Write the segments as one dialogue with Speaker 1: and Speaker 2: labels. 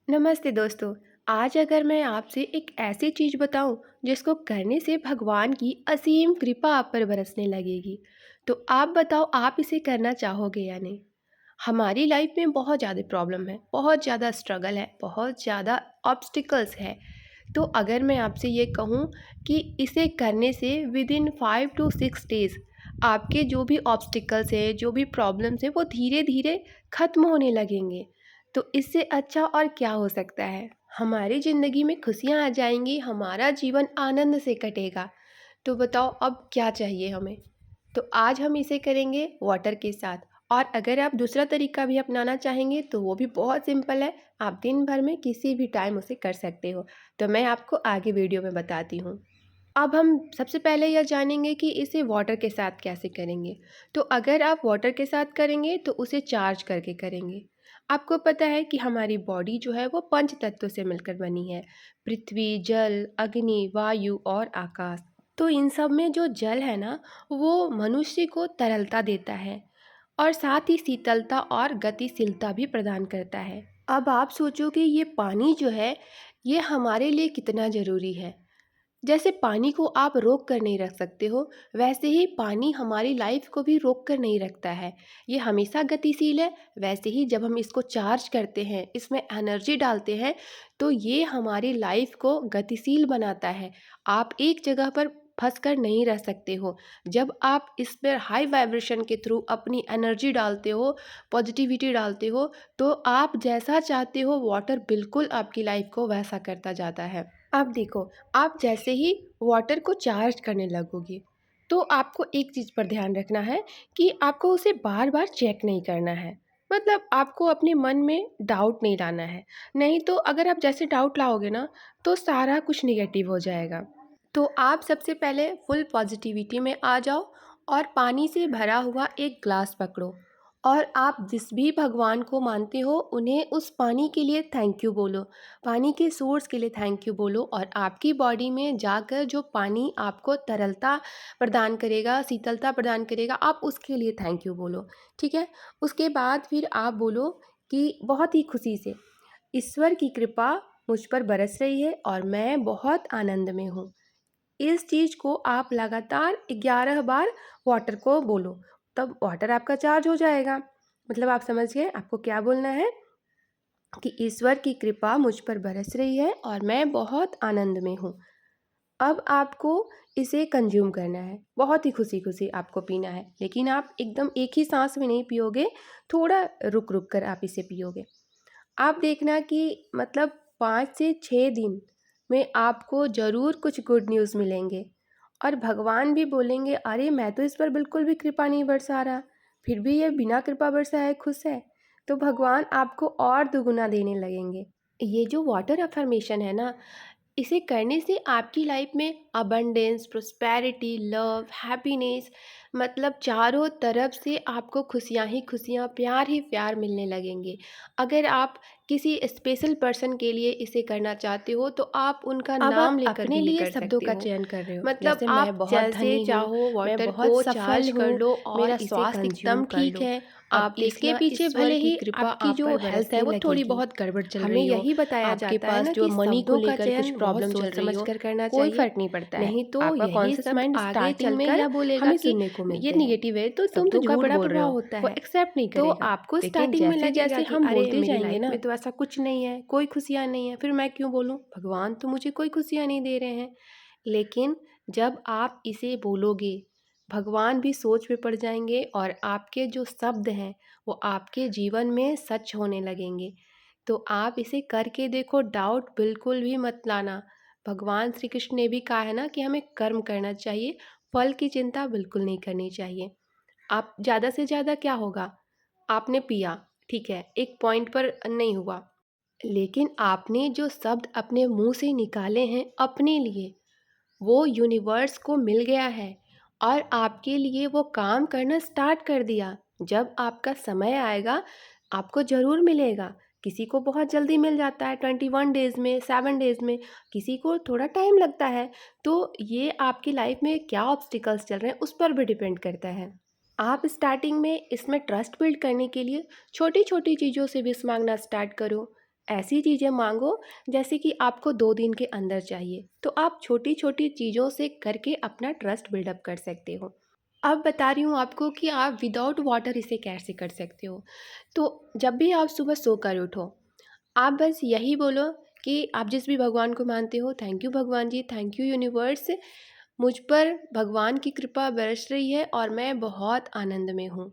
Speaker 1: नमस्ते दोस्तों। आज अगर मैं आपसे एक ऐसी चीज़ बताऊं जिसको करने से भगवान की असीम कृपा आप पर बरसने लगेगी, तो आप बताओ आप इसे करना चाहोगे या नहीं। हमारी लाइफ में बहुत ज़्यादा प्रॉब्लम है, बहुत ज़्यादा स्ट्रगल है, बहुत ज़्यादा ऑब्स्टिकल्स है। तो अगर मैं आपसे ये कहूँ कि इसे करने से विद इन 5 to 6 डेज़ आपके जो भी ऑब्स्टिकल्स है, जो भी प्रॉब्लम्स है, वो धीरे धीरे ख़त्म होने लगेंगे। तो इससे अच्छा और क्या हो सकता है। हमारी ज़िंदगी में खुशियाँ आ जाएंगी, हमारा जीवन आनंद से कटेगा। तो बताओ अब क्या चाहिए हमें। तो आज हम इसे करेंगे वाटर के साथ। और अगर आप दूसरा तरीका भी अपनाना चाहेंगे तो वो भी बहुत सिंपल है। आप दिन भर में किसी भी टाइम उसे कर सकते हो। तो मैं आपको आगे वीडियो में बताती हूँ। अब हम सबसे पहले यह जानेंगे कि इसे वाटर के साथ कैसे करेंगे। तो अगर आप वाटर के साथ करेंगे तो उसे चार्ज करके करेंगे। आपको पता है कि हमारी बॉडी जो है वो पंच तत्वों से मिलकर बनी है। पृथ्वी, जल, अग्नि, वायु और आकाश। तो इन सब में जो जल है ना, वो मनुष्य को तरलता देता है और साथ ही शीतलता और गतिशीलता भी प्रदान करता है। अब आप सोचो कि ये पानी जो है ये हमारे लिए कितना ज़रूरी है। जैसे पानी को आप रोक कर नहीं रख सकते हो, वैसे ही पानी हमारी लाइफ को भी रोक कर नहीं रखता है। ये हमेशा गतिशील है। वैसे ही जब हम इसको चार्ज करते हैं, इसमें एनर्जी डालते हैं, तो ये हमारी लाइफ को गतिशील बनाता है। आप एक जगह पर फंस कर नहीं रह सकते हो। जब आप इस पर हाई वाइब्रेशन के थ्रू अपनी एनर्जी डालते हो, पॉजिटिविटी डालते हो, तो आप जैसा चाहते हो वाटर बिल्कुल आपकी लाइफ को वैसा करता जाता है। अब देखो, आप जैसे ही वाटर को चार्ज करने लगोगे तो आपको एक चीज़ पर ध्यान रखना है कि आपको उसे बार बार चेक नहीं करना है। मतलब आपको अपने मन में डाउट नहीं लाना है। नहीं तो अगर आप जैसे डाउट लाओगे ना, तो सारा कुछ निगेटिव हो जाएगा। तो आप सबसे पहले फुल पॉजिटिविटी में आ जाओ और पानी से भरा हुआ एक ग्लास पकड़ो और आप जिस भी भगवान को मानते हो उन्हें उस पानी के लिए थैंक यू बोलो। पानी के सोर्स के लिए थैंक यू बोलो और आपकी बॉडी में जाकर जो पानी आपको तरलता प्रदान करेगा, शीतलता प्रदान करेगा, आप उसके लिए थैंक यू बोलो। ठीक है। उसके बाद फिर आप बोलो कि बहुत ही खुशी से, ईश्वर की कृपा मुझ पर बरस रही है और मैं बहुत आनंद में हूँ। इस चीज़ को आप लगातार 11 बार वाटर को बोलो, तब वाटर आपका चार्ज हो जाएगा। मतलब आप समझ गए आपको क्या बोलना है कि ईश्वर की कृपा मुझ पर बरस रही है और मैं बहुत आनंद में हूँ। अब आपको इसे कंज्यूम करना है, बहुत ही खुशी खुशी आपको पीना है, लेकिन आप एकदम एक ही सांस में नहीं पियोगे, थोड़ा रुक रुक कर आप इसे पियोगे। आप देखना कि मतलब 5 से 6 दिन में आपको ज़रूर कुछ गुड न्यूज़ मिलेंगे और भगवान भी बोलेंगे, अरे मैं तो इस पर बिल्कुल भी कृपा नहीं बरसा रहा, फिर भी ये बिना कृपा बरसाए खुश है। तो भगवान आपको और दुगुना देने लगेंगे। ये जो वाटर अफर्मेशन है ना, इसे करने से आपकी लाइफ में अबंडेंस, प्रोस्पेरिटी, लव, हैप्पीनेस, मतलब चारों तरफ से आपको खुशियाँ ही खुशियाँ, प्यार ही प्यार मिलने लगेंगे। अगर आप किसी स्पेशल पर्सन के लिए इसे करना चाहते हो तो आप उनका अब नाम आप लेकर अपने भी ये लिए कर शब्दों सकते का हो। चयन कर रहे हो, मतलब जैसे मैं आप बहुत जैसे धनी हूँ, चाहो मैं वाटर बहुत को सफल चार्ज कर हूँ, लो मेरा और इसे स्वास्थ्य कंज्यूम एकदम कर ठीक लो। है। अब आप इसके देखना पीछे ईश्वर भले की ही कृपा आपकी आप जो पर हेल्थ है बरसने वो थोड़ी लगेगी। बहुत गड़बड़ चल हमें रही हो, यही बताया आपके जाता है पास ना जो कि मनी को शब्दों का लेकर कुछ चयन बहुत प्रॉब्लम चल सोच रही समझ हो, कर करना कोई चाहिए। फर्क नहीं पड़ता है। नहीं तो आपका यही कॉन्शियस शब्द माइंड आगे स्टार्टिंग में चलकर यह बोलेगा हमें कि सुनने को ये मिलते हैं, निगेटिव है तो तुम तो शब्दों का झूठ बड़ा बोल रहे प्रभाव हो, होता वो है। एक्सेप्ट नहीं तो करेगा। आपको लेकिन स्टार्टिंग में जैसे लगेगा जैसे कि हम अरे बोलते मेरी जाएंगे लाइफ ना, में तो ऐसा कुछ नहीं है, कोई खुशियाँ नहीं है, फिर मैं क्यों बोलूँ, भगवान तो मुझे कोई खुशियाँ नहीं दे रहे हैं। लेकिन जब आप इसे बोलोगे, भगवान भी सोच में पड़ जाएंगे और आपके जो शब्द हैं वो आपके जीवन में सच होने लगेंगे। तो आप इसे करके देखो, डाउट बिल्कुल भी मत लाना। भगवान श्री कृष्ण ने भी कहा है ना कि हमें कर्म करना चाहिए, फल की चिंता बिल्कुल नहीं करनी चाहिए। आप ज़्यादा से ज़्यादा क्या होगा, आपने पिया, ठीक है, एक पॉइंट पर नहीं हुआ, लेकिन आपने जो शब्द अपने मुंह से निकाले हैं अपने लिए, वो यूनिवर्स को मिल गया है और आपके लिए वो काम करना स्टार्ट कर दिया। जब आपका समय आएगा आपको ज़रूर मिलेगा। किसी को बहुत जल्दी मिल जाता है, 21 डेज़ में, 7 डेज़ में, किसी को थोड़ा टाइम लगता है। तो ये आपकी लाइफ में क्या ऑब्स्टिकल्स चल रहे हैं उस पर भी डिपेंड करता है। आप स्टार्टिंग में इसमें ट्रस्ट बिल्ड करने के लिए छोटी छोटी चीज़ों से विश मांगना स्टार्ट करो। ऐसी चीज़ें मांगो जैसे कि आपको 2 दिन के अंदर चाहिए, तो आप छोटी छोटी चीज़ों से करके अपना ट्रस्ट बिल्डअप कर सकते हो। अब बता रही हूँ आपको कि आप विदाउट वाटर इसे कैसे कर सकते हो। तो जब भी आप सुबह सोकर उठो, आप बस यही बोलो कि आप जिस भी भगवान को मानते हो, थैंक यू भगवान जी, थैंक यू यूनिवर्स, मुझ पर भगवान की कृपा बरस रही है और मैं बहुत आनंद में हूँ।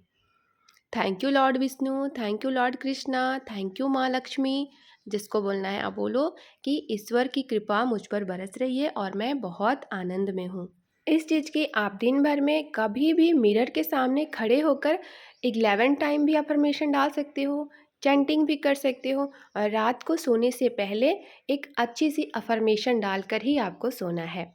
Speaker 1: Thank you Lord Vishnu, thank you Lord Krishna, thank you माँ लक्ष्मी। जिसको बोलना है आप बोलो कि ईश्वर की कृपा मुझ पर बरस रही है और मैं बहुत आनंद में हूँ। इस चीज़ की आप दिन भर में कभी भी मिरर के सामने खड़े होकर 11 टाइम भी अफर्मेशन डाल सकते हो, चैंटिंग भी कर सकते हो, और रात को सोने से पहले एक अच्छी सी अफर्मेशन डालकर ही आपको सोना है।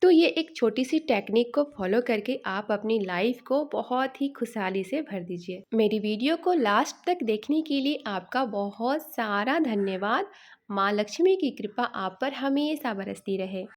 Speaker 1: तो ये एक छोटी सी टेक्निक को फॉलो करके आप अपनी लाइफ को बहुत ही खुशहाली से भर दीजिए। मेरी वीडियो को लास्ट तक देखने के लिए आपका बहुत सारा धन्यवाद। माँ लक्ष्मी की कृपा आप पर हमेशा बरसती रहे।